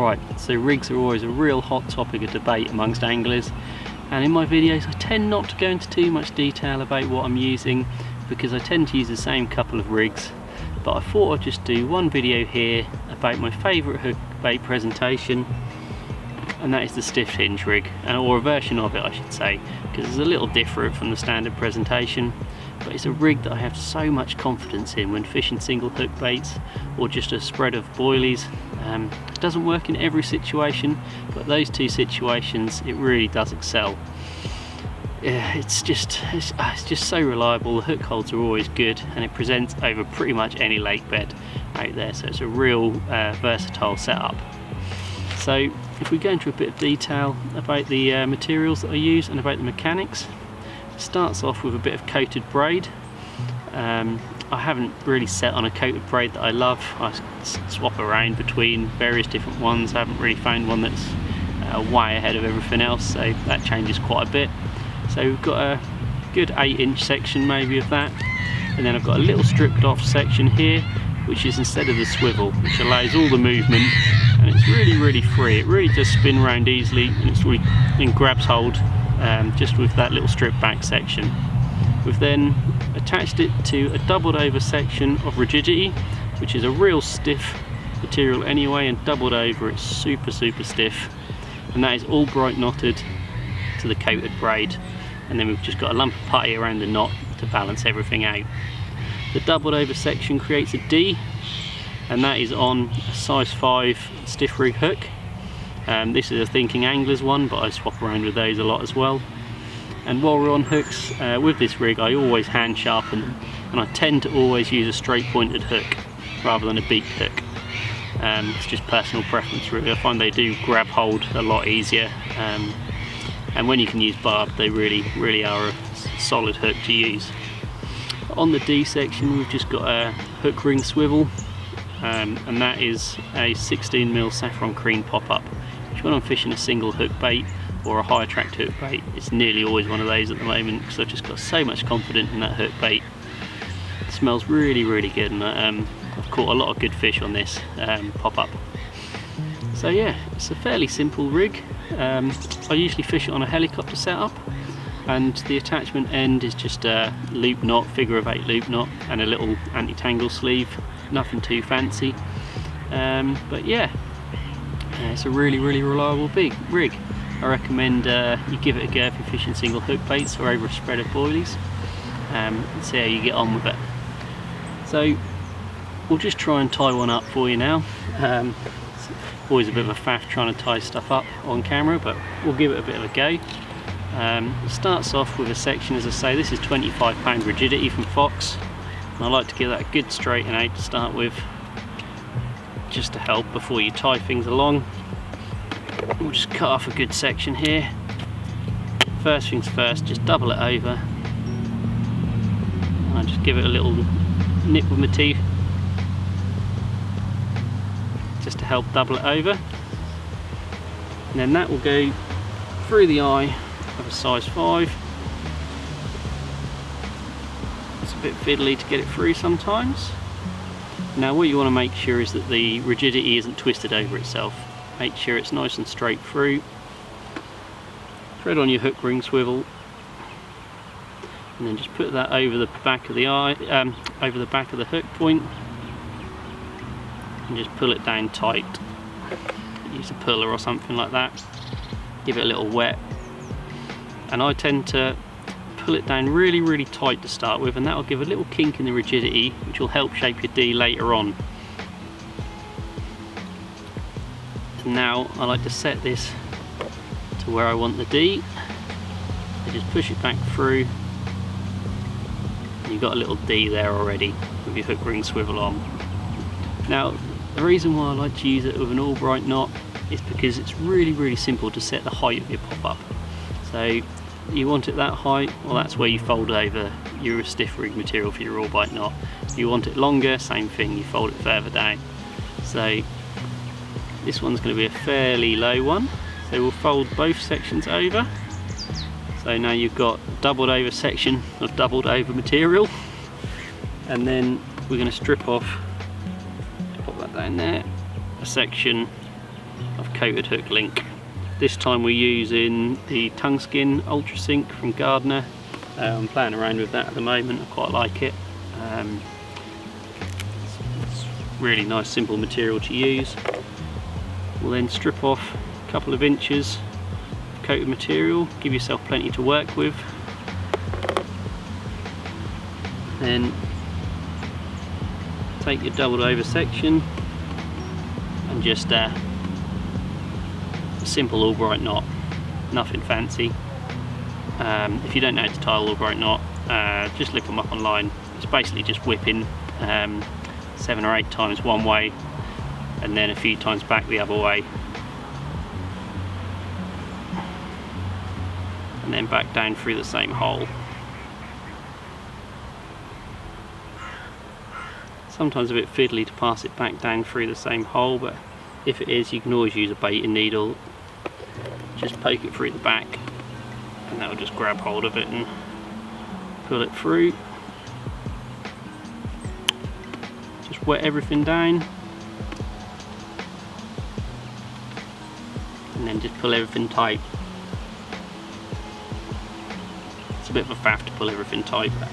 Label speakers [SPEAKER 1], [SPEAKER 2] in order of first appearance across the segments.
[SPEAKER 1] Right, so rigs are always a real hot topic of debate amongst anglers, and in my videos I tend not to go into too much detail about what I'm using because I tend to use the same couple of rigs, but I thought I'd just do one video here about my favourite hook bait presentation, and that is the stiff hinge rig, or a version of it I should say, because it's a little different from the standard presentation, but it's a rig that I have so much confidence in when fishing single hook baits or just a spread of boilies. It doesn't work in every situation, but those two situations it really does excel. Yeah, it's just so reliable. The hook holds are always good, and it presents over pretty much any lake bed out there, so it's a real versatile setup. So if we go into a bit of detail about the materials that I use and about the mechanics, it starts off with a bit of coated braid. I haven't really set on a coated braid that I love. I swap around between various different ones. I haven't really found one that's way ahead of everything else, so that changes quite a bit. So we've got a good 8-inch section maybe of that, and then I've got a little stripped off section here, which is instead of the swivel, which allows all the movement, and it's really free. It really does spin around easily, and it's really grabs hold just with that little stripped back section. We've then attached it to a doubled over section of rigidity, which is a real stiff material anyway, and doubled over it's super stiff, and that is all bright knotted to the coated braid, and then we've just got a lump of putty around the knot to balance everything out. The doubled over section creates a D, and that is on a size 5 stiff rig hook. This is a Thinking Anglers one, but I swap around with those a lot as well. And while we're on hooks, with this rig I always hand sharpen them, and I tend to always use a straight pointed hook rather than a beaked hook. It's just personal preference really. I find they do grab hold a lot easier, and when you can use barbed they really are a solid hook to use. On the D section we've just got a hook ring swivel, and that is a 16mm saffron cream pop-up, which when I'm fishing a single hook bait or a high attract hook bait, it's nearly always one of those at the moment, because I've just got so much confidence in that hook bait. It smells really good, and I've caught a lot of good fish on this pop-up. So yeah, it's a fairly simple rig. I usually fish it on a helicopter setup, and the attachment end is just a loop knot, figure of 8 loop knot, and a little anti-tangle sleeve. Nothing too fancy, but yeah, it's a really reliable big rig. I recommend you give it a go if you're fishing single hook baits or over a spread of boilies, and see how you get on with it. So we'll just try and tie one up for you now. It's always a bit of a faff trying to tie stuff up on camera, but we'll give it a bit of a go. It starts off with a section, as I say, this is 25 rigidity from Fox, and I like to give that a good straighten out to start with, just to help before you tie things along. We'll just cut off a good section here. First things first, just double it over. I'll just give it a little nip with my teeth, just to help double it over. And then that will go through the eye of a size 5. It's a bit fiddly to get it through sometimes. Now what you want to make sure is that the rigidity isn't twisted over itself. Make sure it's nice and straight through. Thread on your hook ring swivel, and then just put that over the back of the eye, over the back of the hook point, and just pull it down tight. Use a puller or something like that. Give it a little wet, and I tend to pull it down really tight to start with, and that will give a little kink in the rigidity, which will help shape your D later on. And now I like to set this to where I want the D. I just push it back through, and you've got a little D there already with your hook ring swivel on. Now the reason why I like to use it with an Albright knot is because it's really simple to set the height of your pop-up. So you want it that height, well that's where you fold over your stiff rig material for your Albright knot. You want it longer, same thing, you fold it further down. So this one's going to be a fairly low one, so we'll fold both sections over. So now you've got a doubled over section of doubled over material, and then we're going to strip off, pop that down there, a section of coated hook link. This time we're using the Tungskin Ultra Sync from Gardner. I'm playing around with that at the moment, I quite like it. It's really nice simple material to use. We'll then strip off a couple of inches of coated material, give yourself plenty to work with. Then take your doubled over section and just a simple Albright knot, nothing fancy. If you don't know how to tie an Albright knot, just look them up online. It's basically just whipping 7 or 8 times one way and then a few times back the other way, and then back down through the same hole. Sometimes a bit fiddly to pass it back down through the same hole, but if it is, you can always use a baiting needle. Just poke it through the back and that'll just grab hold of it and pull it through. Just wet everything down and then just pull everything tight. It's a bit of a faff to pull everything tight, but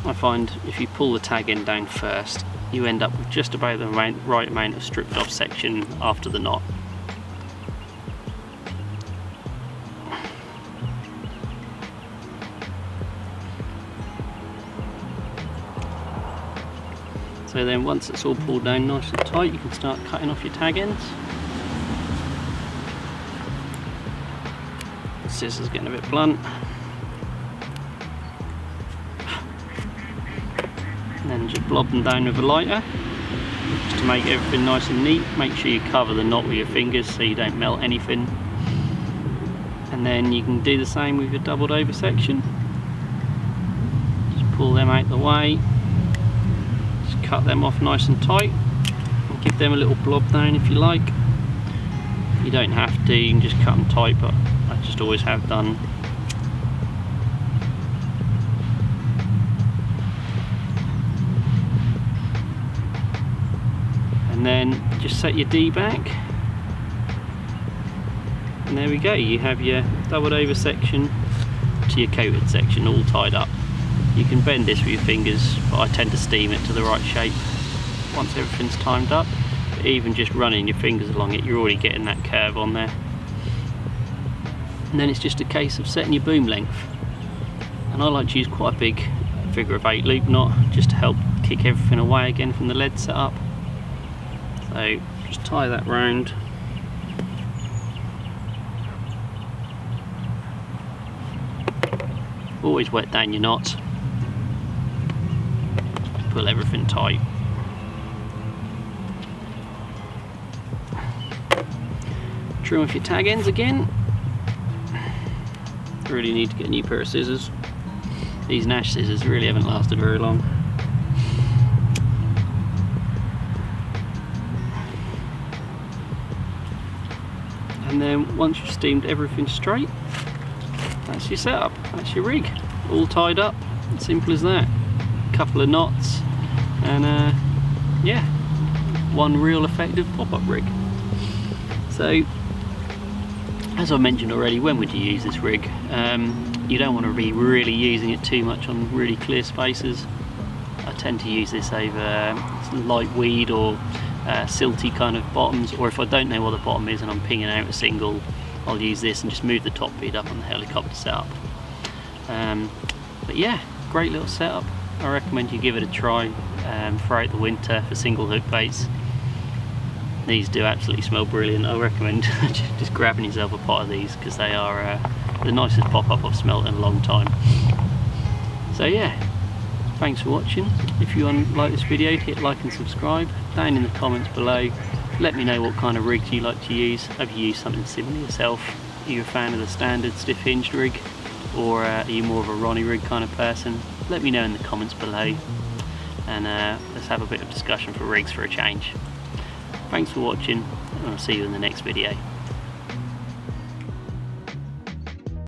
[SPEAKER 1] I find if you pull the tag end down first, you end up with just about the right amount of stripped off section after the knot. So then once it's all pulled down nice and tight, you can start cutting off your tag ends. The scissors getting a bit blunt. And then just blob them down with a lighter, just to make everything nice and neat. Make sure you cover the knot with your fingers so you don't melt anything. And then you can do the same with your doubled over section. Just pull them out the way. Cut them off nice and tight and give them a little blob down if you like. You don't have to, you can just cut them tight, but I just always have done. And then just set your D back and there we go, you have your doubled over section to your coated section all tied up. You can bend this with your fingers, but I tend to steam it to the right shape once everything's timed up. But even just running your fingers along it, you're already getting that curve on there. And then it's just a case of setting your boom length. And I like to use quite a big figure of 8 loop knot just to help kick everything away again from the lead setup. So just tie that round. Always wet down your knots. Pull everything tight. Trim off your tag ends again. Really need to get a new pair of scissors. These Nash scissors really haven't lasted very long. And then once you've steamed everything straight, that's your setup, that's your rig, all tied up, simple as that. Couple of knots and yeah, one real effective pop-up rig. So as I mentioned already, when would you use this rig? You don't want to be really using it too much on really clear spaces. I tend to use this over light weed or silty kind of bottoms, or if I don't know what the bottom is and I'm pinging out a single, I'll use this and just move the top bead up on the helicopter setup. But yeah, great little setup. I recommend you give it a try throughout the winter for single hook baits. These do absolutely smell brilliant. I recommend just grabbing yourself a pot of these because they are the nicest pop-up I've smelt in a long time. So yeah, thanks for watching. If you like this video, hit like and subscribe. Down in the comments below, let me know what kind of rigs you like to use. Have you used something similar yourself? Are you a fan of the standard stiff hinged rig, or are you more of a Ronnie rig kind of person? Let me know in the comments below, and let's have a bit of discussion for rigs for a change. Thanks for watching, and I'll see you in the next video.